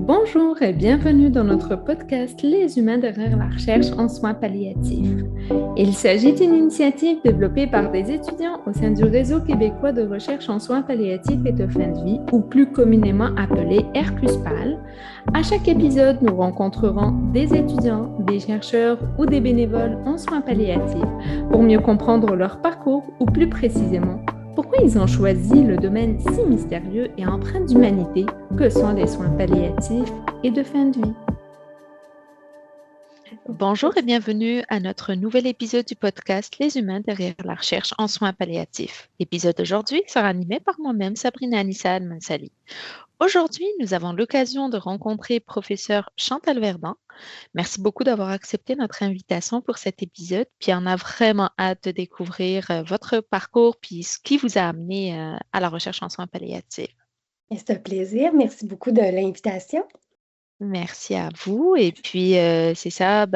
Bonjour et bienvenue dans notre podcast Les humains derrière la recherche en soins palliatifs. Il s'agit d'une initiative développée par des étudiants au sein du Réseau québécois de recherche en soins palliatifs et de fin de vie, ou plus communément appelé RQSPAL. À chaque épisode, nous rencontrerons des étudiants, des chercheurs ou des bénévoles en soins palliatifs pour mieux comprendre leur parcours ou plus précisément pourquoi ils ont choisi le domaine si mystérieux et empreint d'humanité que sont les soins palliatifs et de fin de vie. Bonjour et bienvenue à notre nouvel épisode du podcast Les humains derrière la recherche en soins palliatifs. L'épisode d'aujourd'hui sera animé par moi-même, Sabrina Anissa Al-Mansali. Aujourd'hui, nous avons l'occasion de rencontrer professeur Chantal Verdun. Merci beaucoup d'avoir accepté notre invitation pour cet épisode. Puis on a vraiment hâte de découvrir votre parcours puis ce qui vous a amené à la recherche en soins palliatifs. C'est un plaisir. Merci beaucoup de l'invitation. Merci à vous. Et puis, c'est ça,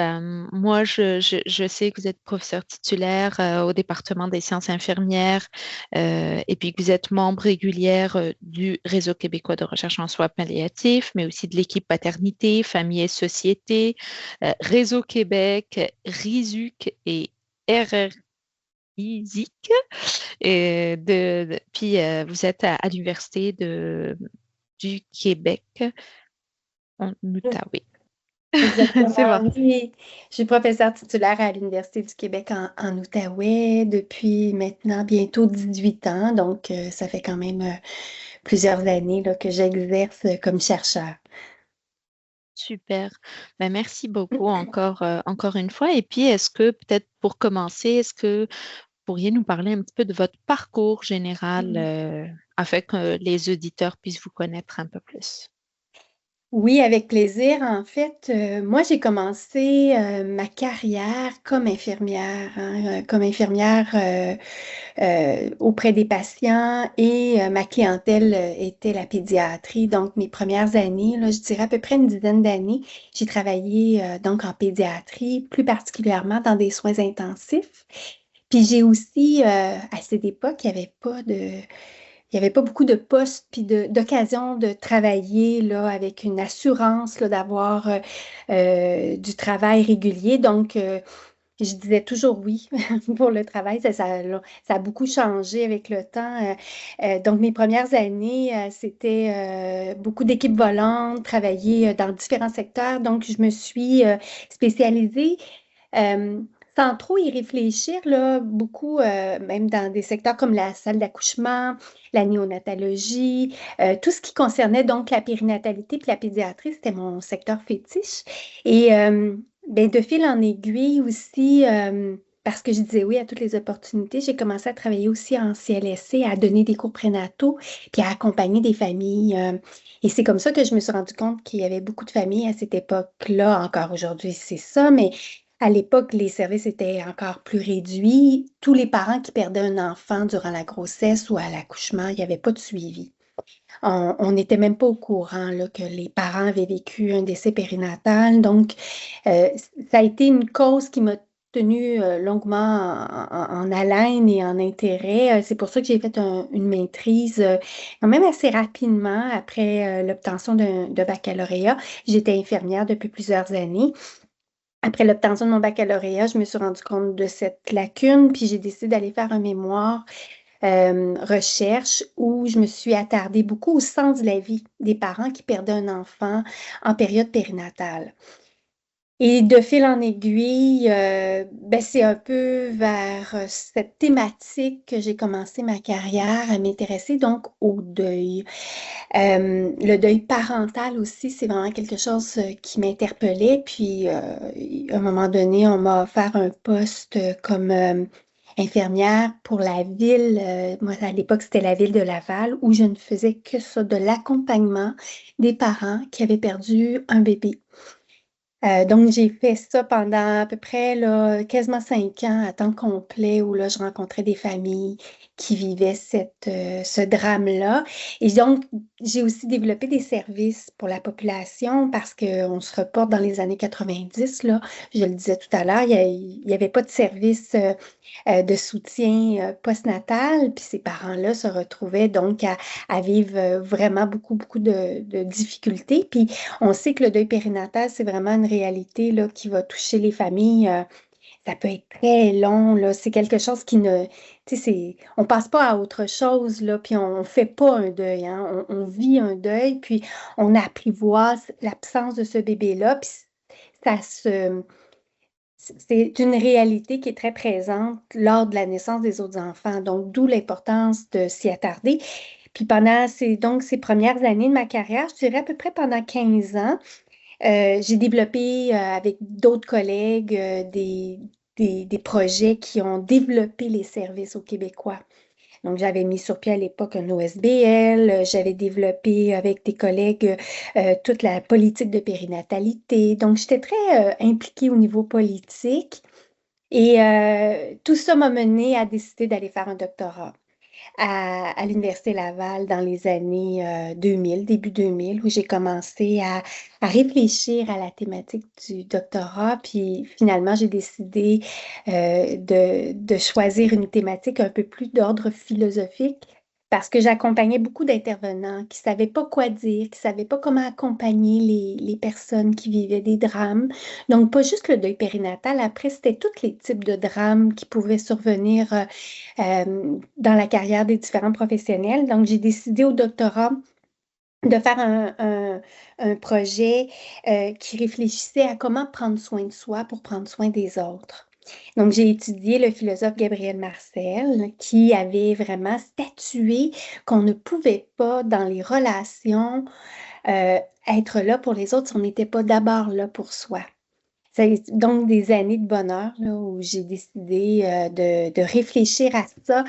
moi, je sais que vous êtes professeur titulaire au département des sciences infirmières et puis que vous êtes membre régulière du Réseau québécois de recherche en soins palliatifs, mais aussi de l'équipe paternité, famille et société, Réseau Québec, RISUC et RRISIC. Et puis, vous êtes à l'Université du Québec en Outaouais. C'est bon. Exactement. Oui, je suis professeure titulaire à l'Université du Québec en Outaouais depuis maintenant bientôt 18 ans. Donc, ça fait quand même plusieurs années là, que j'exerce comme chercheur. Super. Merci beaucoup encore une fois. Et puis, est-ce que peut-être pour commencer, est-ce que vous pourriez nous parler un petit peu de votre parcours général afin que les auditeurs puissent vous connaître un peu plus? Oui, avec plaisir. En fait, moi, j'ai commencé ma carrière comme infirmière, comme infirmière auprès des patients et ma clientèle était la pédiatrie. Donc, mes premières années, là, je dirais à peu près une dizaine d'années, j'ai travaillé donc en pédiatrie, plus particulièrement dans des soins intensifs. Puis j'ai aussi, à cette époque, il n'y avait pas beaucoup de postes puis d'occasions de travailler là, avec une assurance là, d'avoir du travail régulier. Donc, je disais toujours oui pour le travail. Ça a beaucoup changé avec le temps. Donc, mes premières années, c'était beaucoup d'équipes volantes, travailler dans différents secteurs. Donc, je me suis spécialisée euh, sans trop y réfléchir, là, beaucoup, même dans des secteurs comme la salle d'accouchement, la néonatologie, tout ce qui concernait donc la périnatalité puis la pédiatrie, c'était mon secteur fétiche. Et de fil en aiguille aussi, parce que je disais oui à toutes les opportunités, j'ai commencé à travailler aussi en CLSC, à donner des cours prénataux, puis à accompagner des familles. Et c'est comme ça que je me suis rendu compte qu'il y avait beaucoup de familles à cette époque-là. Encore aujourd'hui, c'est ça, mais à l'époque, les services étaient encore plus réduits. Tous les parents qui perdaient un enfant durant la grossesse ou à l'accouchement, il n'y avait pas de suivi. On n'était même pas au courant là, que les parents avaient vécu un décès périnatal. Donc, euh, ça a été une cause qui m'a tenue longuement en haleine et en intérêt. C'est pour ça que j'ai fait une maîtrise quand même assez rapidement après l'obtention de baccalauréat. J'étais infirmière depuis plusieurs années. Après l'obtention de mon baccalauréat, je me suis rendu compte de cette lacune, puis j'ai décidé d'aller faire un mémoire recherche où je me suis attardée beaucoup au sens de la vie des parents qui perdaient un enfant en période périnatale. Et de fil en aiguille, c'est un peu vers cette thématique que j'ai commencé ma carrière à m'intéresser donc au deuil. Le deuil parental aussi, c'est vraiment quelque chose qui m'interpellait. Puis, à un moment donné, on m'a offert un poste comme infirmière pour la ville. Moi, à l'époque, c'était la ville de Laval, où je ne faisais que ça, de l'accompagnement des parents qui avaient perdu un bébé. Donc, j'ai fait ça pendant à peu près là, quasiment 5 ans à temps complet où là, je rencontrais des familles qui vivaient ce drame-là. Et donc, j'ai aussi développé des services pour la population parce qu'on se reporte dans les années 90, là, je le disais tout à l'heure, il y avait pas de service de soutien postnatal, puis ces parents-là se retrouvaient donc à vivre vraiment beaucoup, beaucoup de difficultés. Puis on sait que le deuil périnatal, c'est vraiment une réalité là, qui va toucher les familles. Ça peut être très long, là. C'est quelque chose qui ne, tu sais, on passe pas à autre chose, là, puis on fait pas un deuil, hein. On vit un deuil, puis on apprivoise l'absence de ce bébé-là, puis ça se, c'est une réalité qui est très présente lors de la naissance des autres enfants. Donc, d'où l'importance de s'y attarder. Puis pendant ces premières années de ma carrière, je dirais à peu près pendant 15 ans, j'ai développé avec d'autres collègues des projets qui ont développé les services aux Québécois. Donc, j'avais mis sur pied à l'époque un OSBL, j'avais développé avec des collègues toute la politique de périnatalité. Donc, j'étais très impliquée au niveau politique et tout ça m'a menée à décider d'aller faire un doctorat à l'Université Laval dans les années 2000, début 2000, où j'ai commencé à réfléchir à la thématique du doctorat. Puis finalement, j'ai décidé de choisir une thématique un peu plus d'ordre philosophique parce que j'accompagnais beaucoup d'intervenants qui ne savaient pas quoi dire, qui ne savaient pas comment accompagner les personnes qui vivaient des drames. Donc, pas juste le deuil périnatal, après, c'était tous les types de drames qui pouvaient survenir dans la carrière des différents professionnels. Donc, j'ai décidé au doctorat de faire un projet qui réfléchissait à comment prendre soin de soi pour prendre soin des autres. Donc, j'ai étudié le philosophe Gabriel Marcel qui avait vraiment statué qu'on ne pouvait pas, dans les relations, être là pour les autres si on n'était pas d'abord là pour soi. C'est donc des années de bonheur là, où j'ai décidé de réfléchir à ça.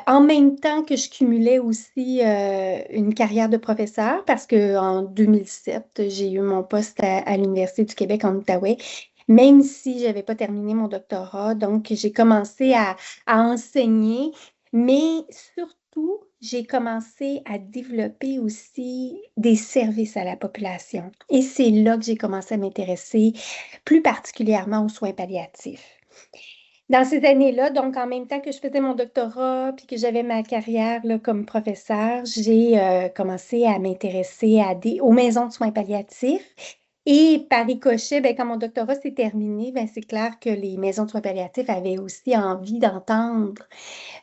En même temps que je cumulais aussi une carrière de professeur parce qu'en 2007, j'ai eu mon poste à l'Université du Québec en Outaouais, même si je n'avais pas terminé mon doctorat. Donc, j'ai commencé à enseigner, mais surtout, j'ai commencé à développer aussi des services à la population. Et c'est là que j'ai commencé à m'intéresser plus particulièrement aux soins palliatifs. Dans ces années-là, donc en même temps que je faisais mon doctorat puis que j'avais ma carrière là, comme professeur, j'ai commencé à m'intéresser aux maisons de soins palliatifs. Et par ricochet, ben, quand mon doctorat s'est terminé, ben, c'est clair que les maisons de soins palliatifs avaient aussi envie d'entendre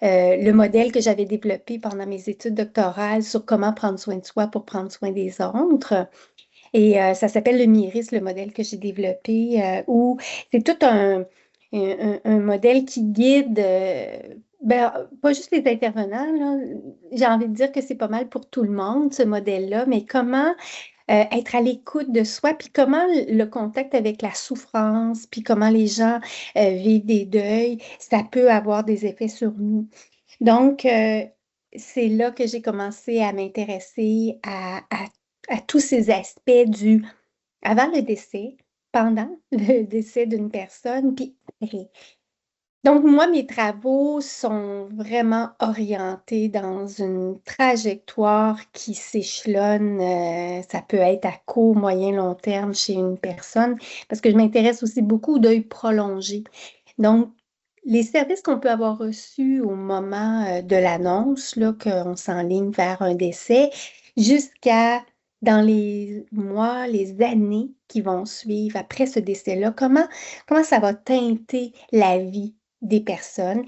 le modèle que j'avais développé pendant mes études doctorales sur comment prendre soin de soi pour prendre soin des autres. Et ça s'appelle le MIRIS, le modèle que j'ai développé, où c'est tout un modèle qui guide, ben, pas juste les intervenants, là. J'ai envie de dire que c'est pas mal pour tout le monde, ce modèle-là, mais comment être à l'écoute de soi, puis comment le contact avec la souffrance, puis comment les gens vivent des deuils, ça peut avoir des effets sur nous. Donc, c'est là que j'ai commencé à m'intéresser à tous ces aspects avant le décès, pendant le décès d'une personne, puis après. Donc, moi, mes travaux sont vraiment orientés dans une trajectoire qui s'échelonne. Ça peut être à court, moyen, long terme chez une personne, parce que je m'intéresse aussi beaucoup au deuil prolongé. Donc, les services qu'on peut avoir reçus au moment de l'annonce, là, qu'on s'enligne vers un décès, jusqu'à dans les mois, les années qui vont suivre après ce décès-là, comment ça va teinter la vie des personnes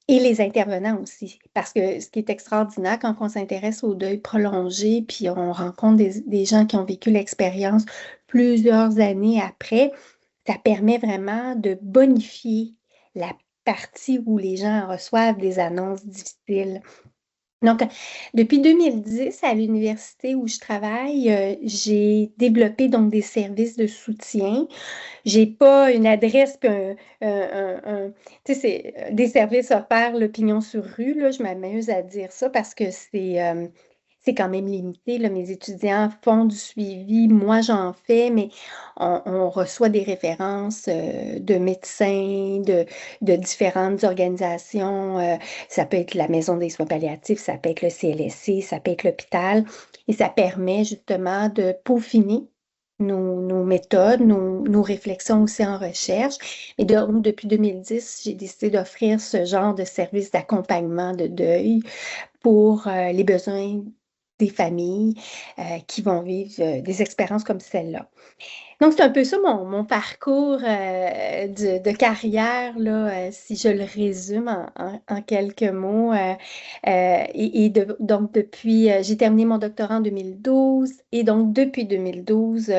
et les intervenants aussi. Parce que ce qui est extraordinaire quand on s'intéresse au deuil prolongé, puis on rencontre des gens qui ont vécu l'expérience plusieurs années après, ça permet vraiment de bonifier la partie où les gens reçoivent des annonces difficiles. Donc, depuis 2010, à l'université où je travaille, j'ai développé donc des services de soutien. J'ai pas une adresse, puis tu sais, c'est des services offerts, l'opinion sur rue, là, je m'amuse à dire ça parce que c'est quand même limité, là. Mes étudiants font du suivi, moi j'en fais, mais on reçoit des références de médecins, de différentes organisations. Ça peut être la Maison des soins palliatifs, ça peut être le CLSC, ça peut être l'hôpital. Et ça permet justement de peaufiner nos méthodes, nos réflexions aussi en recherche. Et donc, depuis 2010, j'ai décidé d'offrir ce genre de service d'accompagnement de deuil pour les besoins des familles qui vont vivre des expériences comme celle-là. Donc, c'est un peu ça mon parcours de carrière, là, si je le résume en quelques mots. Donc, depuis, j'ai terminé mon doctorat en 2012 et donc, depuis 2012,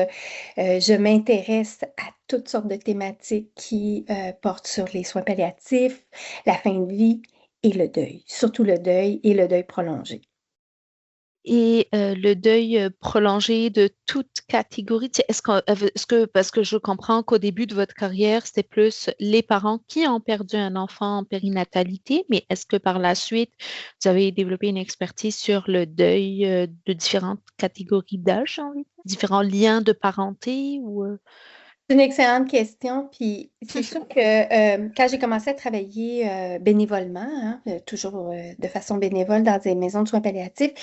je m'intéresse à toutes sortes de thématiques qui portent sur les soins palliatifs, la fin de vie et le deuil, surtout le deuil et le deuil prolongé. Et le deuil prolongé de toute catégorie, est-ce que, parce que je comprends qu'au début de votre carrière, c'était plus les parents qui ont perdu un enfant en périnatalité, mais est-ce que par la suite, vous avez développé une expertise sur le deuil de différentes catégories d'âge, j'ai envie de dire, différents liens de parenté ou C'est une excellente question. Puis c'est sûr que quand j'ai commencé à travailler bénévolement, hein, toujours de façon bénévole dans des maisons de soins palliatifs,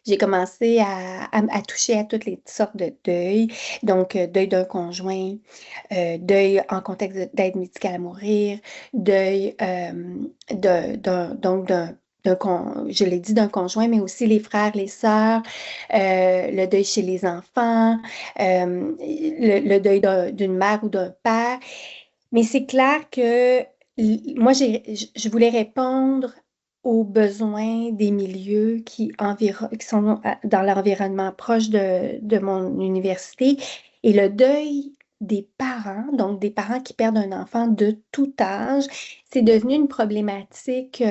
j'ai commencé à toucher à toutes les sortes de deuils. Donc, deuil d'un conjoint, deuil en contexte d'aide médicale à mourir, deuil donc je l'ai dit, d'un conjoint, mais aussi les frères, les sœurs, le deuil chez les enfants, le deuil d'une mère ou d'un père. Mais c'est clair que moi, je voulais répondre aux besoins des milieux qui sont dans l'environnement proche de mon université. Et le deuil des parents, donc des parents qui perdent un enfant de tout âge, c'est devenu une problématique.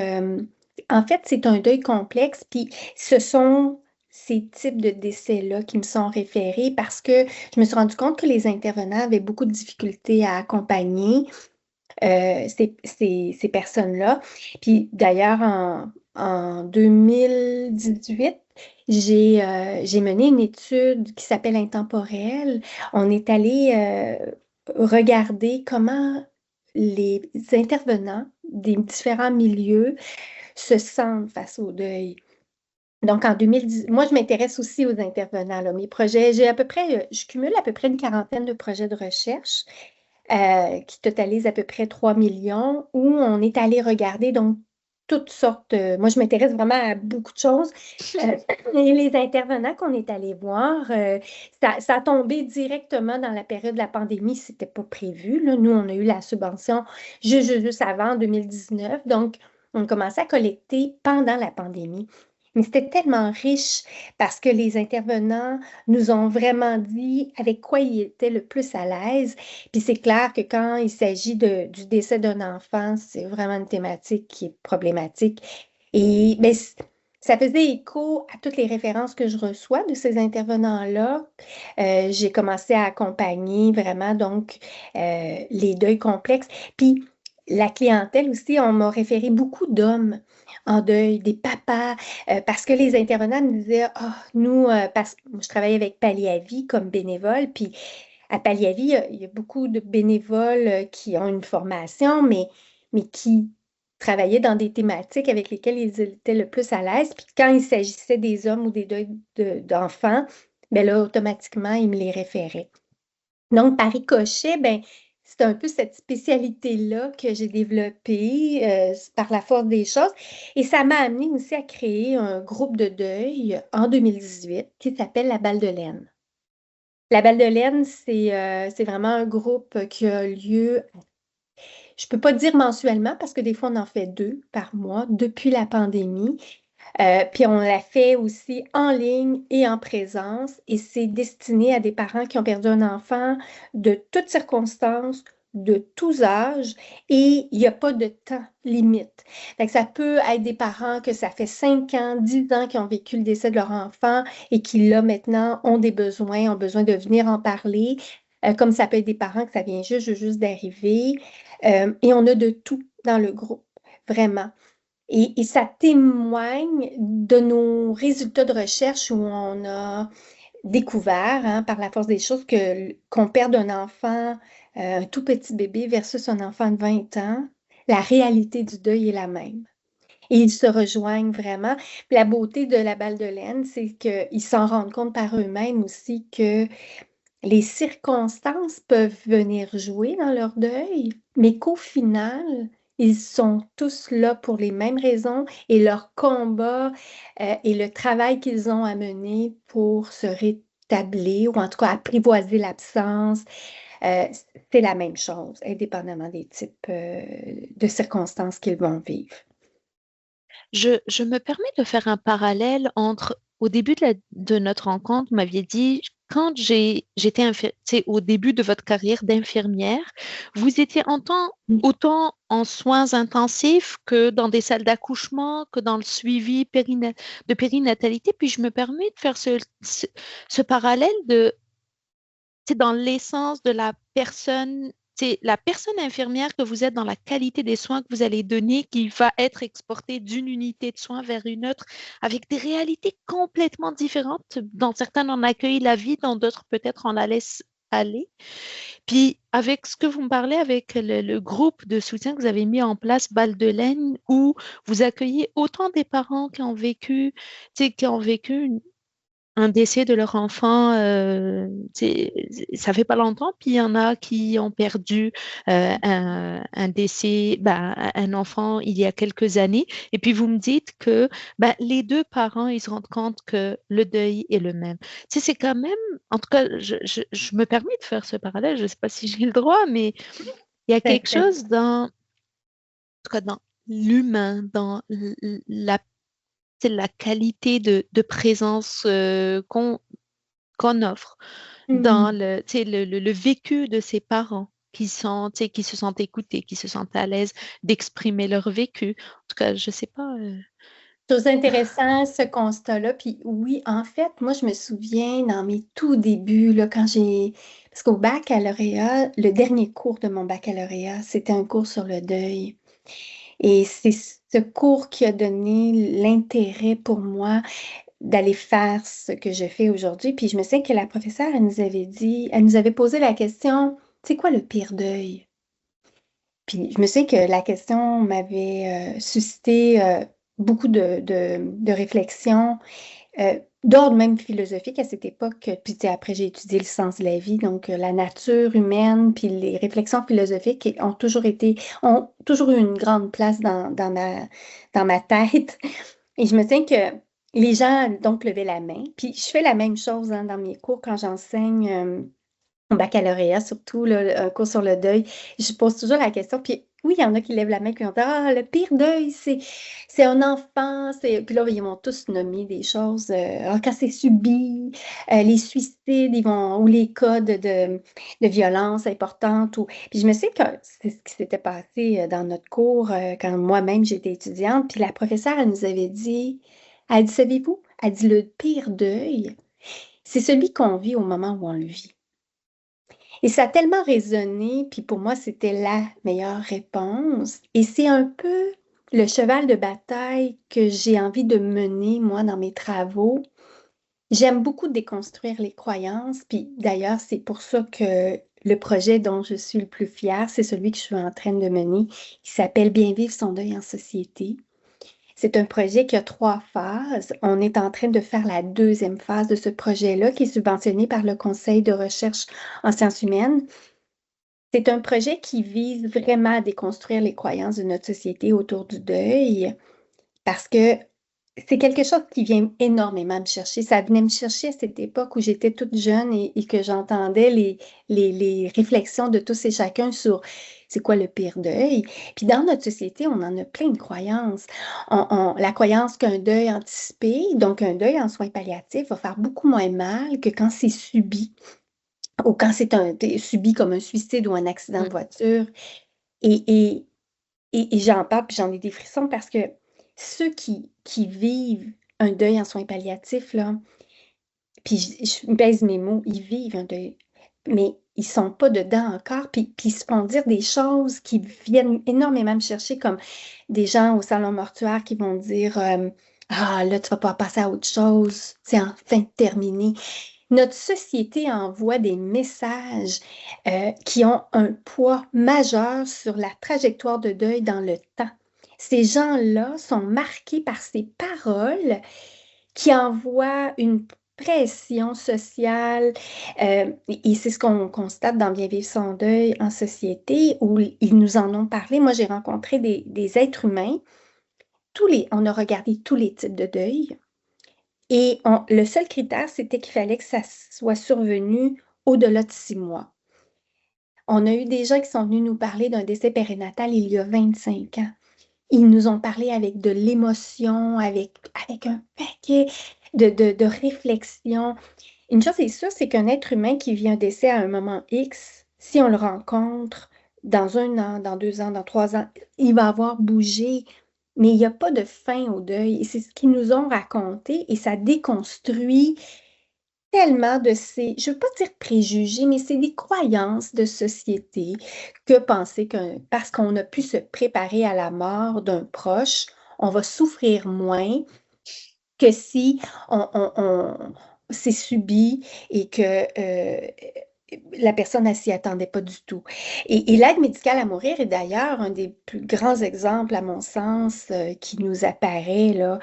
En fait, c'est un deuil complexe, puis ce sont ces types de décès-là qui me sont référés parce que je me suis rendu compte que les intervenants avaient beaucoup de difficultés à accompagner ces personnes-là. Puis d'ailleurs, en 2018, j'ai mené une étude qui s'appelle Intemporelle. On est allé regarder comment les intervenants des différents milieux se sentent face au deuil. Donc, en 2010, moi, je m'intéresse aussi aux intervenants, là. Mes projets, je cumule à peu près une quarantaine de projets de recherche qui totalisent à peu près 3 millions, où on est allé regarder donc toutes sortes. Moi, je m'intéresse vraiment à beaucoup de choses. Et les intervenants qu'on est allé voir, ça a tombé directement dans la période de la pandémie, c'était pas prévu, là. Nous, on a eu la subvention juste avant, en 2019. Donc, on commençait à collecter pendant la pandémie. Mais c'était tellement riche parce que les intervenants nous ont vraiment dit avec quoi ils étaient le plus à l'aise. Puis c'est clair que quand il s'agit du décès d'un enfant, c'est vraiment une thématique qui est problématique. Et ben, ça faisait écho à toutes les références que je reçois de ces intervenants-là. J'ai commencé à accompagner vraiment donc les deuils complexes. Puis la clientèle aussi, on m'a référé beaucoup d'hommes en deuil, des papas, parce que les intervenants me disaient, ah, nous, parce que je travaille avec Palliavi comme bénévole, puis à Palliavi, il y a beaucoup de bénévoles qui ont une formation, mais qui travaillaient dans des thématiques avec lesquelles ils étaient le plus à l'aise. Puis quand il s'agissait des hommes ou des deuils d'enfants, ben là, automatiquement, ils me les référaient. Donc, par ricochet, ben, c'est un peu cette spécialité-là que j'ai développée par la force des choses. Et ça m'a amené aussi à créer un groupe de deuil en 2018 qui s'appelle La Balle de Laine. La Balle de Laine, c'est vraiment un groupe qui a lieu, je ne peux pas dire mensuellement parce que des fois, on en fait 2 par mois depuis la pandémie. Puis on l'a fait aussi en ligne et en présence et c'est destiné à des parents qui ont perdu un enfant de toutes circonstances, de tous âges et il n'y a pas de temps limite. Fait que ça peut être des parents que ça fait 5 ans, 10 ans qui ont vécu le décès de leur enfant et qui là maintenant ont besoin de venir en parler. Comme ça peut être des parents que ça vient juste d'arriver. Et on a de tout dans le groupe, vraiment. Et ça témoigne de nos résultats de recherche où on a découvert, hein, par la force des choses, qu'on perde un enfant, un tout petit bébé versus un enfant de 20 ans, la réalité du deuil est la même. Et ils se rejoignent vraiment. Puis la beauté de la balle de laine, c'est qu'ils s'en rendent compte par eux-mêmes aussi que les circonstances peuvent venir jouer dans leur deuil, mais qu'au final, ils sont tous là pour les mêmes raisons et leur combat et le travail qu'ils ont à mener pour se rétablir ou en tout cas apprivoiser l'absence, euh, c'est la même chose, indépendamment des types de circonstances qu'ils vont vivre. Je me permets de faire un parallèle entre, au début de notre rencontre, vous m'aviez dit, quand j'étais au début de votre carrière d'infirmière, vous étiez autant en soins intensifs que dans des salles d'accouchement, que dans le suivi de périnatalité. Puis je me permets de faire ce parallèle c'est dans l'essence de la personne, c'est la personne infirmière que vous êtes dans la qualité des soins que vous allez donner qui va être exportée d'une unité de soins vers une autre avec des réalités complètement différentes. Dans certaines, on accueille la vie, dans d'autres, peut-être, on la laisse aller. Puis, avec ce que vous me parlez, avec le groupe de soutien que vous avez mis en place, Balle de Laine, où vous accueillez autant des parents qui ont vécu un décès de leur enfant, ça fait pas longtemps, puis il y en a qui ont perdu un décès, un enfant il y a quelques années, et puis vous me dites que les deux parents, ils se rendent compte que le deuil est le même. C'est quand même, en tout cas, je me permets de faire ce parallèle, je ne sais pas si j'ai le droit, mais il y a quelque chose en tout cas dans l'humain, dans la c'est la qualité de présence qu'on offre dans le vécu de ses parents qui se sentent écoutés, qui se sentent à l'aise d'exprimer leur vécu. En tout cas, je ne sais pas. Chose intéressant, ce constat-là. Puis oui, en fait, moi, je me souviens dans mes tout débuts, là, parce qu'au baccalauréat, le dernier cours de mon baccalauréat, c'était un cours sur le deuil. Et c'est ce cours qui a donné l'intérêt pour moi d'aller faire ce que je fais aujourd'hui. Puis je me souviens que la professeure, elle nous avait posé la question, c'est quoi le pire deuil? Puis je me souviens que la question m'avait suscité beaucoup de réflexions, d'ordre même philosophique à cette époque. Puis tu sais, après, j'ai étudié le sens de la vie, donc la nature humaine, puis les réflexions philosophiques ont toujours eu une grande place dans ma tête. Et je me souviens que les gens donc levaient la main. Puis je fais la même chose hein, dans mes cours quand j'enseigne. Au baccalauréat, surtout, là, un cours sur le deuil, je pose toujours la question. Puis oui, il y en a qui lèvent la main et qui ont dit ah, le pire deuil, c'est un enfant. Puis là, ils vont tous nommer des choses. Quand c'est subi, les suicides, ou les cas de violence importante. Puis je me sais que c'est ce qui s'était passé dans notre cours quand moi-même j'étais étudiante. Puis la professeure, elle dit, savez-vous, elle dit le pire deuil, c'est celui qu'on vit au moment où on le vit. Et ça a tellement résonné, puis pour moi, c'était la meilleure réponse. Et c'est un peu le cheval de bataille que j'ai envie de mener, moi, dans mes travaux. J'aime beaucoup déconstruire les croyances, puis d'ailleurs, c'est pour ça que le projet dont je suis le plus fière, c'est celui que je suis en train de mener, qui s'appelle Bien vivre son deuil en société. C'est un projet qui a 3 phases. On est en train de faire la 2e phase de ce projet-là, qui est subventionné par le Conseil de recherche en sciences humaines. C'est un projet qui vise vraiment à déconstruire les croyances de notre société autour du deuil, parce que c'est quelque chose qui vient énormément me chercher. Ça venait me chercher à cette époque où j'étais toute jeune et que j'entendais les réflexions de tous et chacun sur c'est quoi le pire deuil. Puis dans notre société, on en a plein de croyances. La croyance qu'un deuil anticipé, donc un deuil en soins palliatifs, va faire beaucoup moins mal que quand c'est subi ou quand c'est subi comme un suicide ou un accident de voiture. Et, et j'en parle, puis j'en ai des frissons parce que ceux qui vivent un deuil en soins palliatifs, là, puis je pèse mes mots, ils vivent un deuil. mais ils sont pas dedans encore, puis ils se font dire des choses qui viennent énormément me chercher, comme des gens au salon mortuaire qui vont dire Ah, là, tu vas pas passer à autre chose, c'est enfin terminé. Notre société envoie des messages qui ont un poids majeur sur la trajectoire de deuil dans le temps. Ces gens-là sont marqués par ces paroles qui envoient une pression sociale, et c'est ce qu'on constate dans Bien vivre son deuil en société, où ils nous en ont parlé. Moi, j'ai rencontré des êtres humains, on a regardé tous les types de deuil, et le seul critère, c'était qu'il fallait que ça soit survenu au-delà de 6 mois. On a eu des gens qui sont venus nous parler d'un décès périnatal il y a 25 ans. Ils nous ont parlé avec de l'émotion, avec un paquet de réflexions. Une chose est sûre, c'est qu'un être humain qui vit un décès à un moment X, si on le rencontre dans 1 an, dans 2 ans, dans 3 ans, il va avoir bougé, mais il n'y a pas de fin au deuil. Et c'est ce qu'ils nous ont raconté, et ça déconstruit tellement de ces, je ne veux pas dire préjugés, mais c'est des croyances de société, que penser que parce qu'on a pu se préparer à la mort d'un proche, on va souffrir moins que si c'est subi, et que la personne ne s'y attendait pas du tout. Et l'aide médicale à mourir est d'ailleurs un des plus grands exemples, à mon sens, qui nous apparaît là.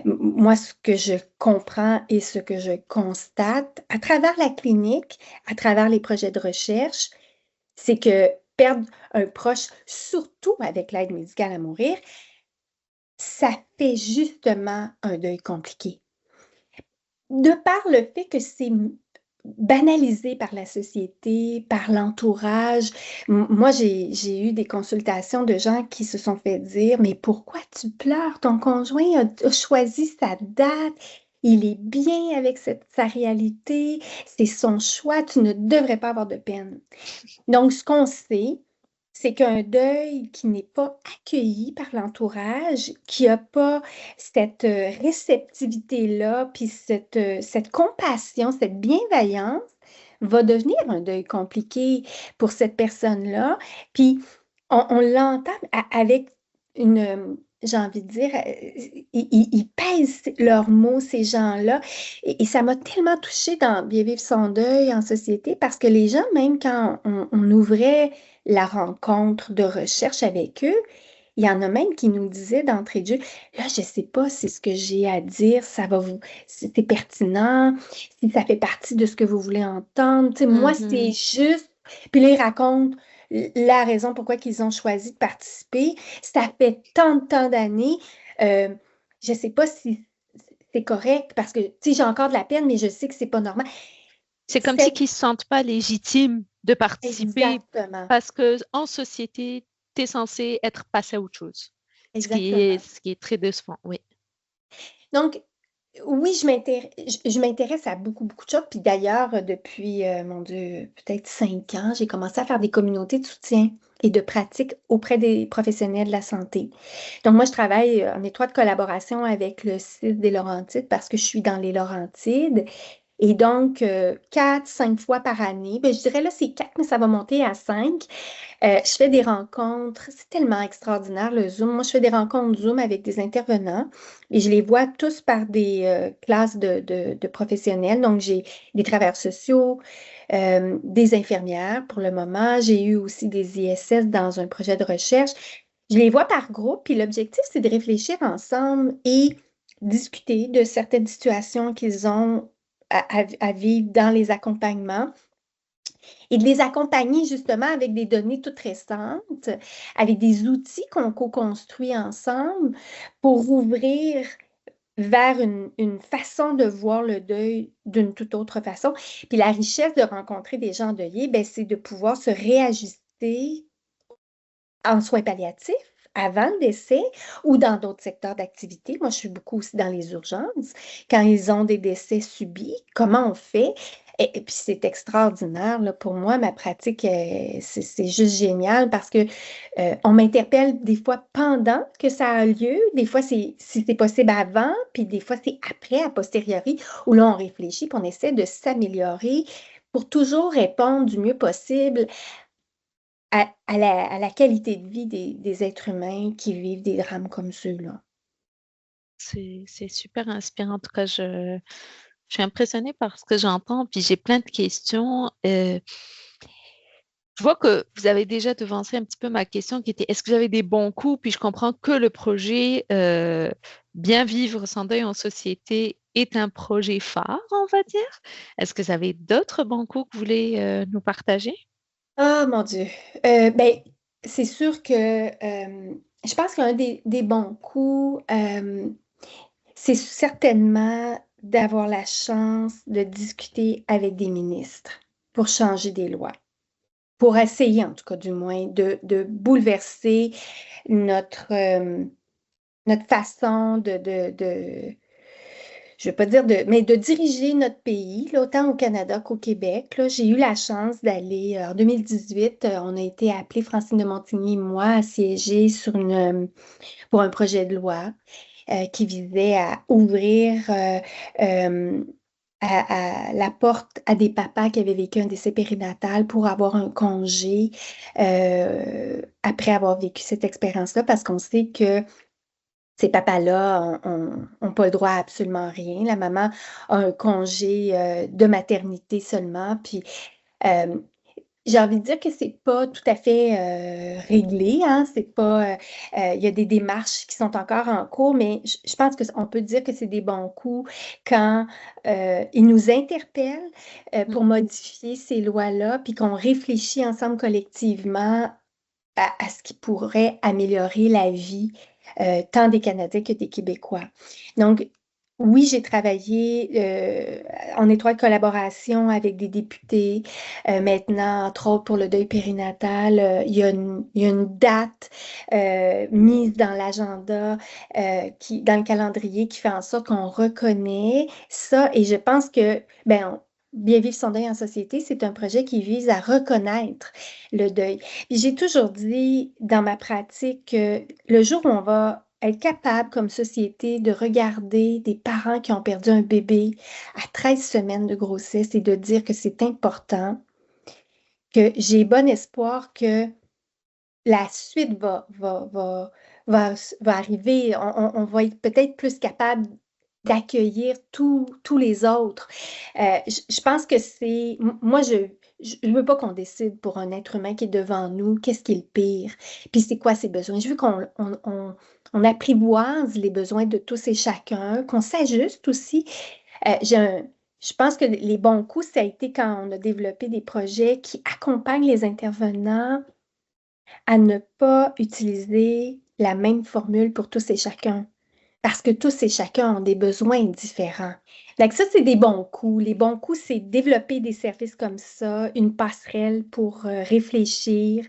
Moi, ce que je comprends et ce que je constate à travers la clinique, à travers les projets de recherche, c'est que perdre un proche, surtout avec l'aide médicale à mourir, ça fait justement un deuil compliqué. De par le fait que c'est banalisé par la société, par l'entourage. Moi, j'ai eu des consultations de gens qui se sont fait dire, mais pourquoi tu pleures? Ton conjoint a choisi sa date. Il est bien avec sa réalité. C'est son choix. Tu ne devrais pas avoir de peine. Donc, ce qu'on sait, c'est qu'un deuil qui n'est pas accueilli par l'entourage, qui n'a pas cette réceptivité-là, puis cette compassion, cette bienveillance, va devenir un deuil compliqué pour cette personne-là. Puis on l'entend avec j'ai envie de dire, ils pèsent leurs mots, ces gens-là. Et ça m'a tellement touchée dans Bien vivre son deuil en société, parce que les gens, même quand on ouvrait la rencontre de recherche avec eux, il y en a même qui nous disaient d'entrée de jeu, là, je ne sais pas si ce que j'ai à dire, si c'est pertinent, si ça fait partie de ce que vous voulez entendre. Tu sais, moi, c'est juste. Puis là, ils racontent la raison pourquoi ils ont choisi de participer. Ça fait tant d'années. Je ne sais pas si c'est correct, parce que, tu sais, j'ai encore de la peine, mais je sais que c'est pas normal. C'est comme si qu'ils ne se sentent pas légitimes de participer Exactement. parce qu'en société, tu es censé être passé à autre chose. Exactement. Ce qui est très décevant, oui. Donc, oui, je m'intéresse à beaucoup de choses. Puis d'ailleurs, depuis, mon Dieu, peut-être 5 ans, j'ai commencé à faire des communautés de soutien et de pratique auprès des professionnels de la santé. Donc, moi, je travaille en étroite collaboration avec le CIS des Laurentides, parce que je suis dans les Laurentides. Et donc, 4, 5 fois par année, ben, je dirais là, c'est 4, mais ça va monter à 5. Je fais des rencontres, c'est tellement extraordinaire le Zoom. Moi, je fais des rencontres Zoom avec des intervenants, et je les vois tous par des classes de professionnels. Donc, j'ai des travailleurs sociaux, des infirmières pour le moment. J'ai eu aussi des ISS dans un projet de recherche. Je les vois par groupe, puis l'objectif, c'est de réfléchir ensemble et discuter de certaines situations qu'ils ont à vivre dans les accompagnements, et de les accompagner justement avec des données toutes récentes, avec des outils qu'on co-construit ensemble pour ouvrir vers une façon de voir le deuil d'une toute autre façon. Puis la richesse de rencontrer des gens endeuillés, ben, c'est de pouvoir se réajuster en soins palliatifs avant le décès, ou dans d'autres secteurs d'activité. Moi, je suis beaucoup aussi dans les urgences. Quand ils ont des décès subis, comment on fait? Et puis, c'est extraordinaire, là, pour moi, ma pratique, c'est juste génial, parce que on m'interpelle des fois pendant que ça a lieu, des fois, si c'est possible avant, puis des fois, c'est après, a posteriori, où là, on réfléchit, puis on essaie de s'améliorer pour toujours répondre du mieux possible à la qualité de vie des êtres humains qui vivent des drames comme ceux-là. C'est super inspirant. En tout cas, je suis impressionnée par ce que j'entends, puis j'ai plein de questions. Je vois que vous avez déjà devancé un petit peu ma question qui était est-ce que vous avez des bons coups? Puis je comprends que le projet Bien vivre sans deuil en société est un projet phare, on va dire. Est-ce que vous avez d'autres bons coups que vous voulez nous partager? Ah, mon Dieu. Ben, c'est sûr que je pense qu'un des bons coups, c'est certainement d'avoir la chance de discuter avec des ministres pour changer des lois, pour essayer en tout cas du moins de bouleverser notre façon je ne veux pas dire mais de diriger notre pays, là, autant au Canada qu'au Québec. Là. J'ai eu la chance d'aller, en 2018, on a été appelés, Francine de Montigny et moi, à siéger pour un projet de loi qui visait à ouvrir euh, la porte à des papas qui avaient vécu un décès périnatal pour avoir un congé après avoir vécu cette expérience-là, parce qu'on sait que ces papas-là ont pas le droit à absolument rien. La maman a un congé de maternité seulement. Puis euh, j'ai envie de dire que c'est pas tout à fait réglé, hein. C'est pas, il y a des démarches qui sont encore en cours, mais je pense qu'on peut dire que c'est des bons coups quand ils nous interpellent pour modifier ces lois-là, puis qu'on réfléchit ensemble collectivement à ce qui pourrait améliorer la vie tant des Canadiens que des Québécois. Donc, oui, j'ai travaillé en étroite collaboration avec des députés. Maintenant, entre autres pour le deuil périnatal, il y a une date mise dans l'agenda, dans le calendrier qui fait en sorte qu'on reconnaît ça. Et je pense que, ben, Bien vivre son deuil en société, c'est un projet qui vise à reconnaître le deuil. Puis j'ai toujours dit dans ma pratique que le jour où on va être capable comme société de regarder des parents qui ont perdu un bébé à 13 semaines de grossesse et de dire que c'est important, que j'ai bon espoir que la suite va arriver. On va être peut-être plus capable d'accueillir tous les autres. Je pense que moi, je veux pas qu'on décide pour un être humain qui est devant nous, qu'est-ce qui est le pire, puis c'est quoi ses besoins. Je veux on apprivoise les besoins de tous et chacun, qu'on s'ajuste aussi. Euh, j'ai un- je pense que les bons coups, ça a été quand on a développé des projets qui accompagnent les intervenants à ne pas utiliser la même formule pour tous et chacun, parce que tous et chacun ont des besoins différents. Donc ça, c'est des bons coups. Les bons coups, c'est développer des services comme ça, une passerelle pour réfléchir,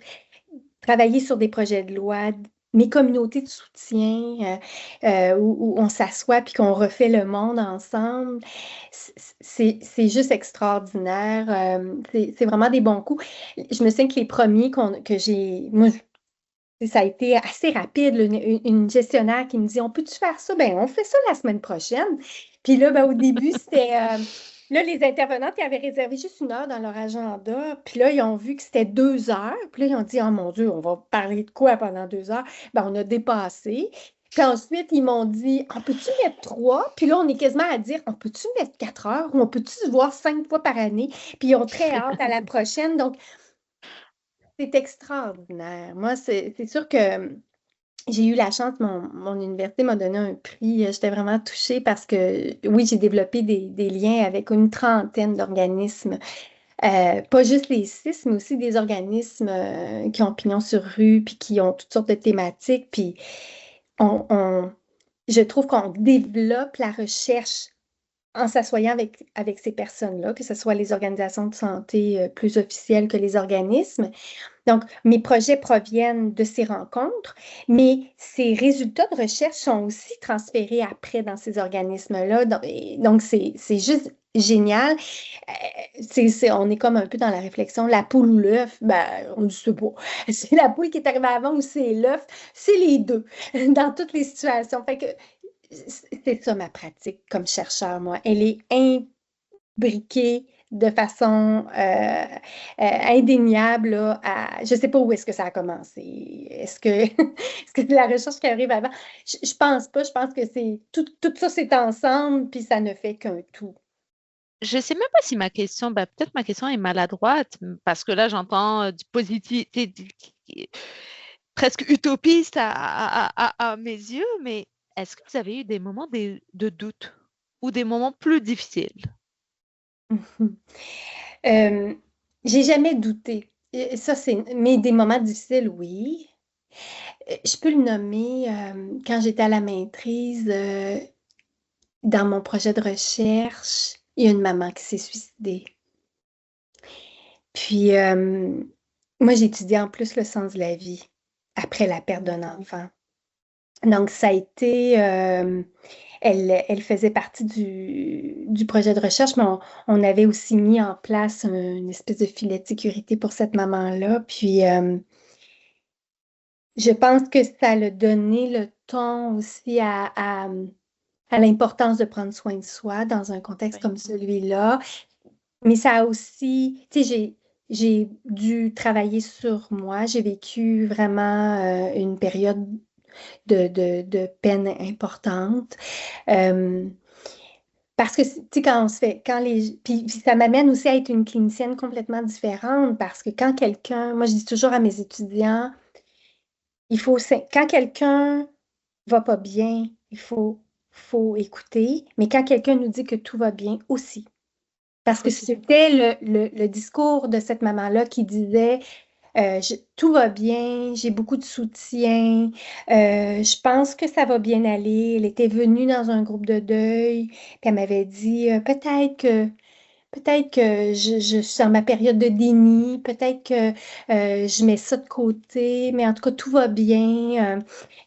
travailler sur des projets de loi, mes communautés de soutien, où on s'assoit puis qu'on refait le monde ensemble. C'est juste extraordinaire. C'est vraiment des bons coups. Je me souviens que les premiers que j'ai, moi, ça a été assez rapide, là, une gestionnaire qui me dit, on peut-tu faire ça? Ben, on fait ça la semaine prochaine. Puis là, ben, au début, c'était, là, les intervenantes, ils avaient réservé juste une heure dans leur agenda. Puis là, ils ont vu que c'était 2 heures. Puis là, ils ont dit, oh mon Dieu, on va parler de quoi pendant 2 heures? Ben, on a dépassé. Puis ensuite, ils m'ont dit, on peut-tu mettre 3? Puis là, on est quasiment à dire, on peut-tu mettre 4 heures? Ou on peut-tu se voir 5 fois par année? Puis ils ont très hâte à la prochaine. Donc, c'est extraordinaire. Moi, c'est sûr que j'ai eu la chance, mon université m'a donné un prix. J'étais vraiment touchée parce que, oui, j'ai développé des liens avec une trentaine d'organismes. Pas juste les CIS, mais aussi des organismes qui ont pignon sur rue, puis qui ont toutes sortes de thématiques. Puis on, on- je trouve qu'on développe la recherche en s'assoyant avec ces personnes-là, que ce soit les organisations de santé plus officielles que les organismes. Donc, mes projets proviennent de ces rencontres, mais ces résultats de recherche sont aussi transférés après dans ces organismes-là. Donc, c'est juste génial. On est comme un peu dans la réflexion, la poule ou l'œuf, ben, on ne sait pas. C'est la poule qui est arrivée avant ou c'est l'œuf, c'est les deux dans toutes les situations. Fait que c'est ça ma pratique comme chercheur, moi. Elle est imbriquée de façon indéniable là, je ne sais pas où est-ce que ça a commencé. Est-ce que est-ce que c'est la recherche qui arrive avant? Je pense pas. Je pense que c'est tout ça, c'est ensemble, puis ça ne fait qu'un tout. Je ne sais même pas si peut-être ma question est maladroite, parce que là, j'entends du positif, presque utopiste à mes yeux, mais est-ce que vous avez eu des moments de doute ou des moments plus difficiles? Euh, j'ai jamais douté. Ça, mais des moments difficiles, oui. Je peux le nommer quand j'étais à la maîtrise, dans mon projet de recherche, il y a une maman qui s'est suicidée. Puis, moi, j'ai étudié en plus le sens de la vie après la perte d'un enfant. Donc, ça a été, elle faisait partie du projet de recherche, mais on avait aussi mis en place une espèce de filet de sécurité pour cette maman-là. Puis, je pense que ça a donné le ton aussi à l'importance de prendre soin de soi dans un contexte Oui. comme celui-là. Mais ça a aussi, tu sais, j'ai dû travailler sur moi. J'ai vécu vraiment une période de peine importante. Euh, Parce que, tu sais, quand on se fait, quand les, puis ça m'amène aussi à être une clinicienne complètement différente parce que quand quelqu'un, moi je dis toujours à mes étudiants, quand quelqu'un va pas bien, faut écouter, mais quand quelqu'un nous dit que tout va bien aussi. Parce que c'était le discours de cette maman-là qui disait tout va bien, j'ai beaucoup de soutien, je pense que ça va bien aller. Elle était venue dans un groupe de deuil, puis elle m'avait dit peut-être que je suis dans ma période de déni, peut-être que je mets ça de côté, mais en tout cas, tout va bien.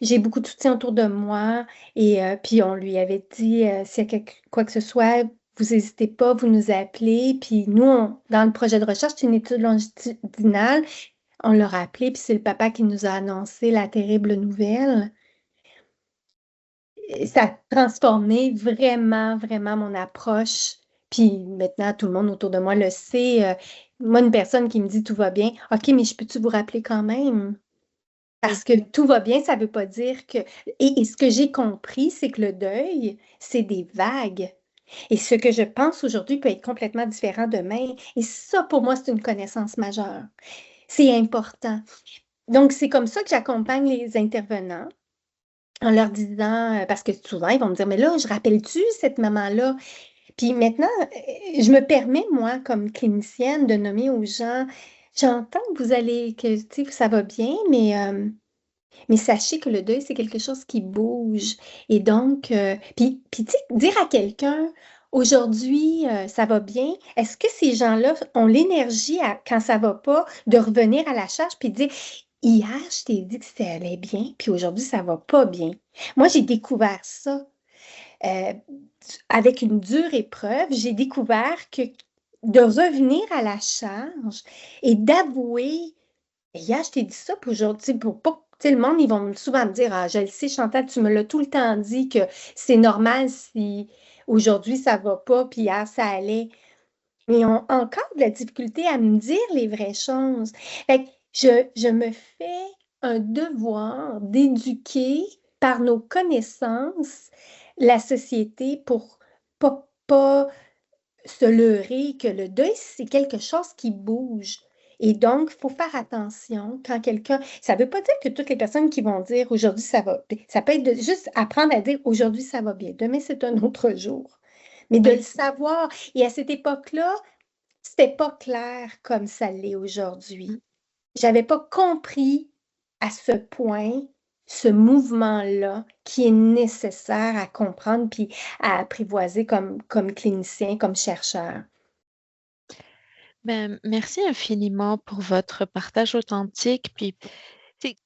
J'ai beaucoup de soutien autour de moi. Et puis, on lui avait dit, s'il y a quoi que ce soit, vous n'hésitez pas, vous nous appelez. Puis nous, dans le projet de recherche, c'est une étude longitudinale. On l'a appelé, puis c'est le papa qui nous a annoncé la terrible nouvelle. Et ça a transformé vraiment, vraiment mon approche. Puis maintenant, tout le monde autour de moi le sait. Moi, une personne qui me dit tout va bien, OK, mais je peux-tu vous rappeler quand même? Oui. Parce que tout va bien, ça ne veut pas dire que. Et ce que j'ai compris, c'est que le deuil, c'est des vagues. Et ce que je pense aujourd'hui peut être complètement différent demain. Et ça, pour moi, c'est une connaissance majeure. C'est important. Donc, c'est comme ça que j'accompagne les intervenants en leur disant, parce que souvent, ils vont me dire, mais là, je rappelle-tu cette maman-là? Puis maintenant, je me permets, moi, comme clinicienne, de nommer aux gens, j'entends que que tu sais, ça va bien, mais sachez que le deuil, c'est quelque chose qui bouge. Et donc, puis tu sais, dire à quelqu'un, aujourd'hui, ça va bien, est-ce que ces gens-là ont l'énergie, quand ça va pas, de revenir à la charge puis de dire, hier, je t'ai dit que ça allait bien, puis aujourd'hui, ça va pas bien. Moi, j'ai découvert ça. Euh, Avec une dure épreuve, j'ai découvert que de revenir à la charge et d'avouer, hier, je t'ai dit ça, puis aujourd'hui, pour pas tu sais, le monde, ils vont souvent me dire, ah, je le sais, Chantal, tu me l'as tout le temps dit que c'est normal si aujourd'hui ça va pas, puis hier ça allait. Mais ils ont encore de la difficulté à me dire les vraies choses. Fait que je me fais un devoir d'éduquer par nos connaissances la société pour pas se leurrer que le deuil, c'est quelque chose qui bouge. Et donc, il faut faire attention quand quelqu'un. Ça ne veut pas dire que toutes les personnes qui vont dire aujourd'hui ça va bien. Ça peut être juste apprendre à dire aujourd'hui ça va bien. Demain, c'est un autre jour. Mais de le Oui. savoir. Et à cette époque-là, c'était pas clair comme ça l'est aujourd'hui. J'avais pas compris à ce point ce mouvement-là qui est nécessaire à comprendre puis à apprivoiser comme clinicien, comme chercheur. Ben, merci infiniment pour votre partage authentique. Puis, c'est-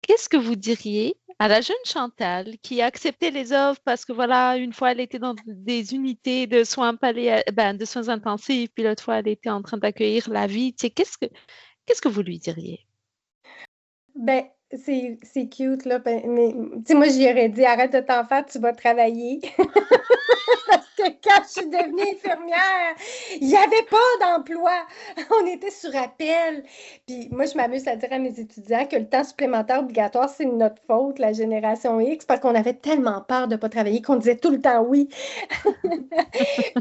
qu'est-ce que vous diriez à la jeune Chantal qui a accepté les offres parce que voilà, une fois elle était dans des unités de soins de soins intensifs, puis l'autre fois elle était en train d'accueillir la vie. Tu sais, qu'est-ce que vous lui diriez? Ben, c'est cute, là. Mais, tu sais, moi, j'y aurais dit, arrête de t'en faire, tu vas travailler. Parce que quand je suis devenue infirmière. Il n'y avait pas d'emploi. On était sur appel. Puis moi, je m'amuse à dire à mes étudiants que le temps supplémentaire obligatoire, c'est de notre faute, la génération X, parce qu'on avait tellement peur de ne pas travailler qu'on disait tout le temps oui.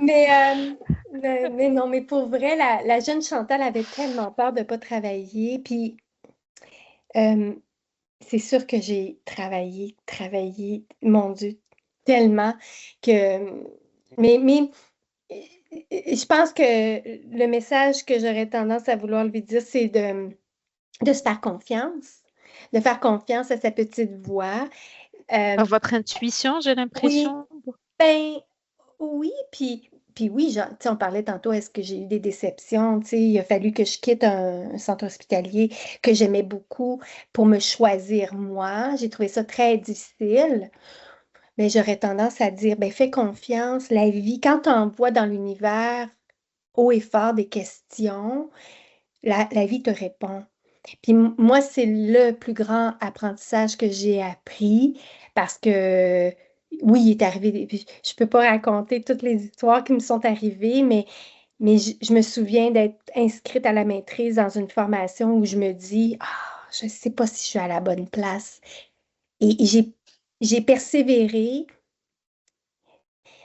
mais non, mais pour vrai, la jeune Chantal avait tellement peur de ne pas travailler. Puis c'est sûr que j'ai travaillé, mon Dieu, tellement que... Mais je pense que le message que j'aurais tendance à vouloir lui dire, c'est de se faire confiance, de faire confiance à sa petite voix. Par votre intuition, j'ai Oui, l'impression. ben oui, puis oui, tu sais, on parlait tantôt, est-ce que j'ai eu des déceptions? Tu sais, il a fallu que je quitte un centre hospitalier que j'aimais beaucoup pour me choisir moi. J'ai trouvé ça très difficile. Mais j'aurais tendance à dire, ben fais confiance, la vie, quand tu envoies dans l'univers haut et fort des questions, la vie te répond. Puis moi, c'est le plus grand apprentissage que j'ai appris parce que, oui, il est arrivé, puis je ne peux pas raconter toutes les histoires qui me sont arrivées, mais je me souviens d'être inscrite à la maîtrise dans une formation où je me dis, ah, je ne sais pas si je suis à la bonne place. Et j'ai persévéré.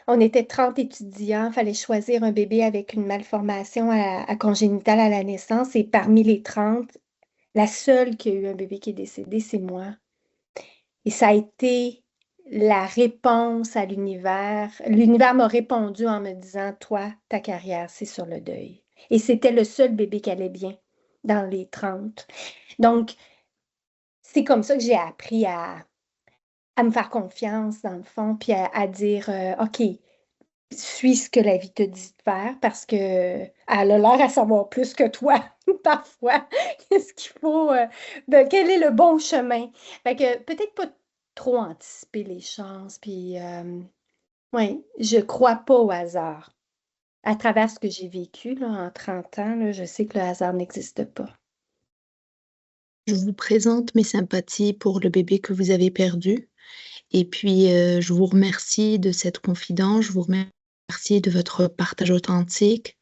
On était 30 étudiants, il fallait choisir un bébé avec une malformation congénitale à la naissance et parmi les 30, la seule qui a eu un bébé qui est décédé, c'est moi. Et ça a été la réponse à l'univers. L'univers m'a répondu en me disant, toi, ta carrière, c'est sur le deuil. Et c'était le seul bébé qui allait bien dans les 30. Donc, c'est comme ça que j'ai appris à me faire confiance, dans le fond, puis à dire, OK, suis ce que la vie te dit de faire parce qu'elle a l'air à savoir plus que toi, parfois. Qu'est-ce qu'il faut, quel est le bon chemin? Fait que peut-être pas trop anticiper les chances, puis oui, je crois pas au hasard. À travers ce que j'ai vécu là, en 30 ans, là, je sais que le hasard n'existe pas. Je vous présente mes sympathies pour le bébé que vous avez perdu. Et puis, je vous remercie de cette confidence. Je vous remercie de votre partage authentique.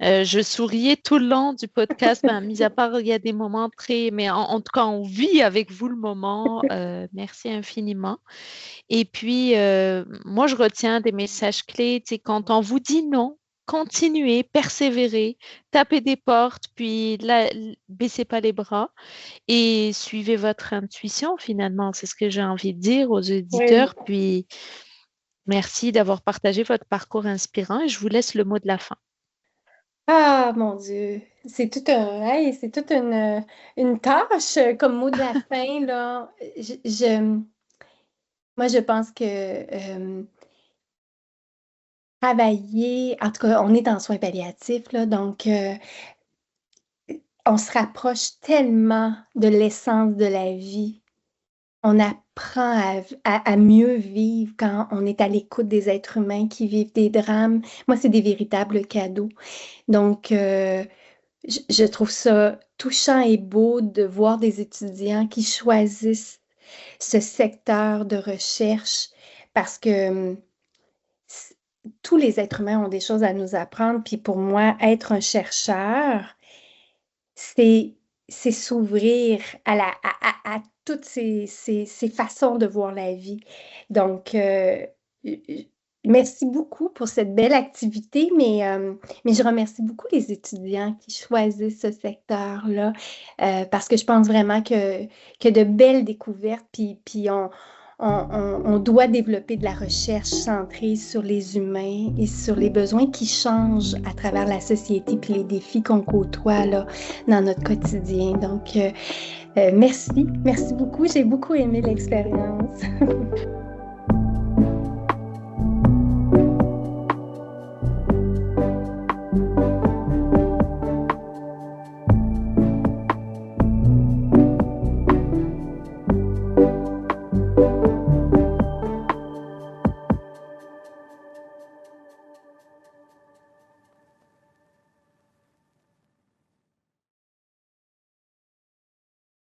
Je souriais tout le long du podcast, mis à part, il y a des moments très... Mais en tout cas, on vit avec vous le moment. Merci infiniment. Et puis, moi, je retiens des messages clés. Tu sais, quand on vous dit non, continuez, persévérez, tapez des portes, puis là, baissez pas les bras et suivez votre intuition, finalement. C'est ce que j'ai envie de dire aux auditeurs. Oui. Puis, merci d'avoir partagé votre parcours inspirant et je vous laisse le mot de la fin. Ah, mon Dieu, c'est c'est toute une tâche comme mot de la fin, là. Moi, je pense que travailler, en tout cas, on est en soins palliatifs, là, donc on se rapproche tellement de l'essence de la vie. On apprend à mieux vivre quand on est à l'écoute des êtres humains qui vivent des drames. Moi, c'est des véritables cadeaux. Donc, je trouve ça touchant et beau de voir des étudiants qui choisissent ce secteur de recherche parce que tous les êtres humains ont des choses à nous apprendre. Puis pour moi, être un chercheur, c'est s'ouvrir à toutes ces façons de voir la vie. Donc, merci beaucoup pour cette belle activité, mais je remercie beaucoup les étudiants qui choisissent ce secteur-là parce que je pense vraiment que de belles découvertes, puis on doit développer de la recherche centrée sur les humains et sur les besoins qui changent à travers la société puis les défis qu'on côtoie là, dans notre quotidien. Donc, merci beaucoup. J'ai beaucoup aimé l'expérience.